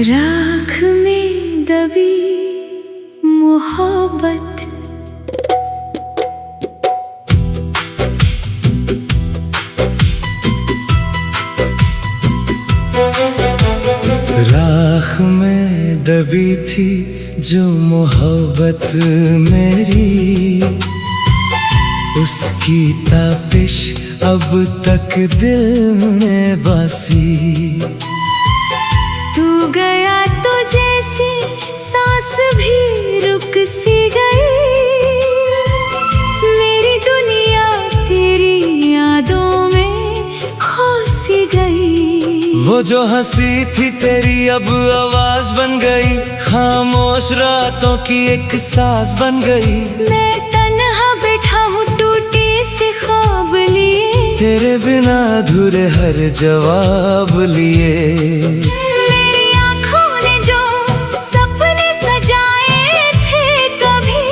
राख में दबी मोहब्बत, राख में दबी थी जो मोहब्बत मेरी, उसकी तापिश अब तक दिल में बसी। तू गया तो जैसे सांस भी रुक सी गई, मेरी दुनिया तेरी यादों में खो सी गई। वो जो हंसी थी तेरी अब आवाज बन गई, खामोश रातों की एक सांस बन गई। मैं तन्हा बैठा हूँ टूटी सी ख्वाब लिए, तेरे बिना अधूरे हर जवाब लिए। मेरी आँखों ने जो सपने सजाए थे कभी,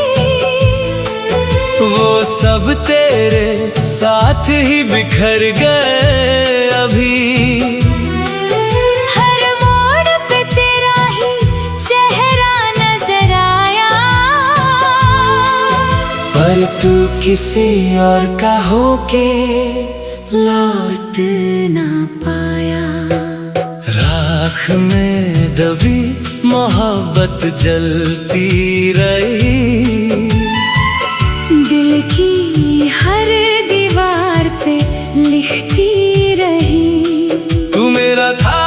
वो सब तेरे साथ ही बिखर गए अभी। हर मोड़ पे तेरा ही चेहरा नजर आया, पर तू किसी और का होके लौट ना पाया। राख में दबी मोहब्बत जलती रही, दिल की हर दीवार पे लिखती रही। तू मेरा था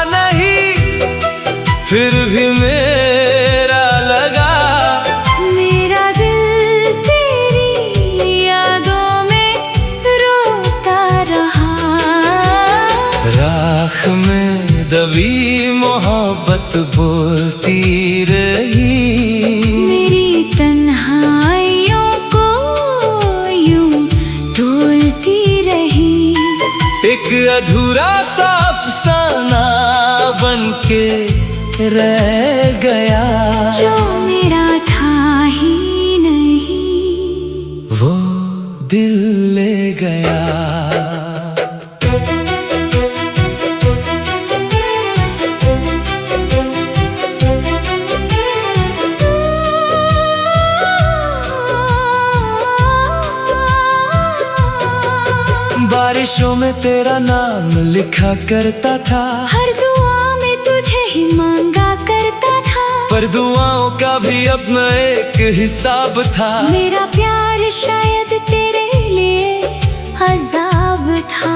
नहीं फिर भी मेरा लगा, मेरा दिल तेरी यादों में रोता रहा। राख में दबी मोहब्बत बोलती रही, मेरी तन्हाइयों को यूं डोलती रही। एक अधूरा सा अफसाना बनके रह गया, जो मेरा था ही नहीं, वो दिल ले गया। बारिशों में तेरा नाम लिखा करता था, हर दुआ में तुझे ही मांगा करता था। पर दुआओं का भी अपना एक हिसाब था। मेरा प्यार शायद तेरे लिए अज़ाब था,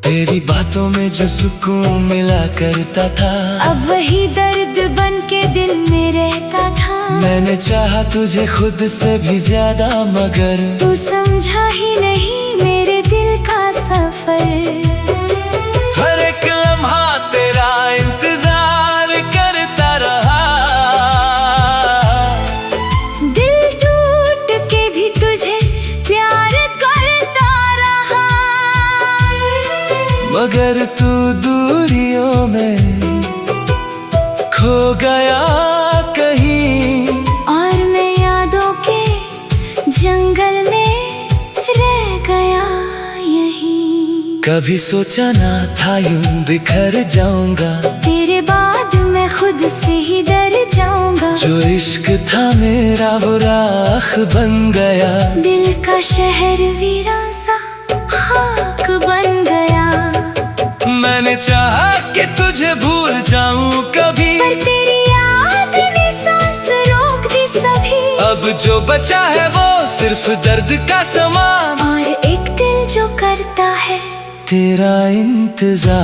तेरी बातों में जो सुकून मिला करता था, अब वही दर्द बन के दिल में रहता था। मैंने चाहा तुझे खुद से भी ज्यादा, मगर तू समझा ही नहीं मेरे दिल का सफर। हर एक लम्हा तेरा इंतजार करता रहा, दिल टूट के भी तुझे प्यार करता रहा। मगर तू दूरियों में खो गया कहीं, और मैं यादों के जंगल में रह गया यहीं। कभी सोचा ना था यूं बिखर जाऊंगा, तेरे बाद मैं खुद से ही डर जाऊंगा। जो इश्क था मेरा वो राख बन गया, दिल का शहर वीरान सा खाक बन गया। मैंने चाहा कि तुझे भूल जाऊं कभी, पर तेरी याद ने सांस रोक दी सभी। अब जो बचा है वो सिर्फ दर्द का सामान, और एक दिल जो करता है तेरा इंतजार।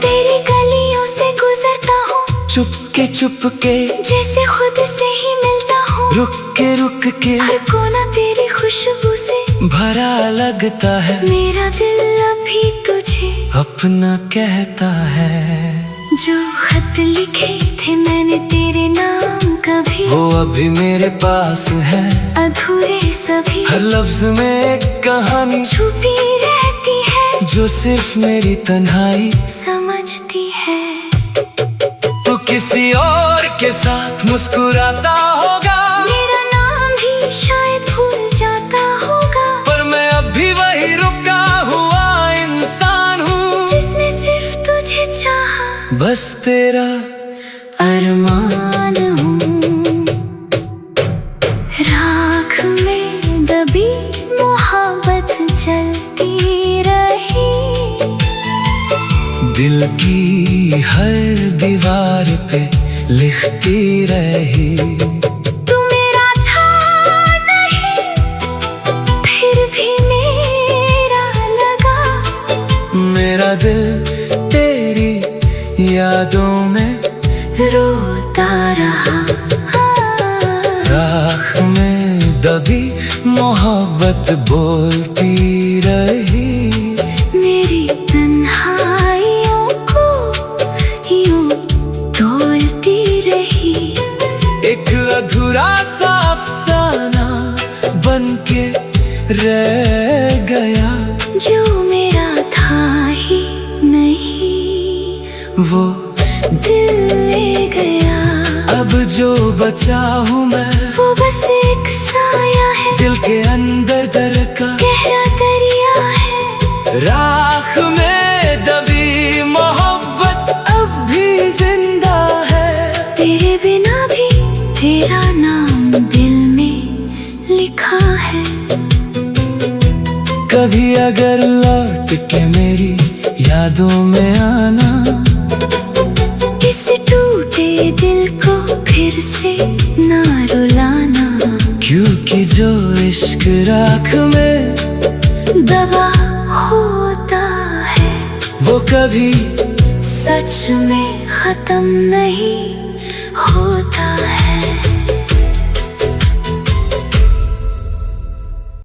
तेरी गलियों से गुजरता हूँ चुपके जैसे खुद से ही मिलता हूँ। रुक के हर कोना तेरी खुशबू से भरा लगता है, मेरा दिल अभी तुझे अपना कहता है। जो खत लिखे थे मैंने तेरे नाम कभी, वो अभी मेरे पास है, अधूरे सभी। हर लफ्ज में एक कहानी छुपी रहती है, जो सिर्फ मेरी तन्हाई समझती है। तू किसी और के साथ मुस्कुराता होगा, मेरा नाम भी शायद भूल जाता होगा, पर मैं अभी वही रुका हुआ इंसान हूँ, जिसने सिर्फ तुझे चाहा, बस तेरा अरमान हूँ। राख में दबी मोहब्बत जलती रही, दिल की हर दीवार पे लिखती रही। तू मेरा था नहीं, फिर भी मेरा लगा, मेरा दिल तेरी यादों में रोता रहा। राख में दबी मोहब्बत बोलती रही, मेरी तन्हाइयों को यूं तोलती रही। एक अधूरा सा अफसाना बनके रह गया, जो मेरा था ही नहीं, वो दिल ले गया। अब जो बचा हूँ मैं, वो बस एक साया है, दिल के अंदर दर का गहरा दरिया है। राख में दबी मोहब्बत अब भी जिंदा है, तेरे बिना भी तेरा नाम दिल में लिखा है। कभी अगर लौट के मेरी यादों में आना, इस टूटे दिल को फिर से ना रुलाना, क्योंकि जो इश्क राख में दबा होता है, वो कभी सच में खत्म नहीं होता है।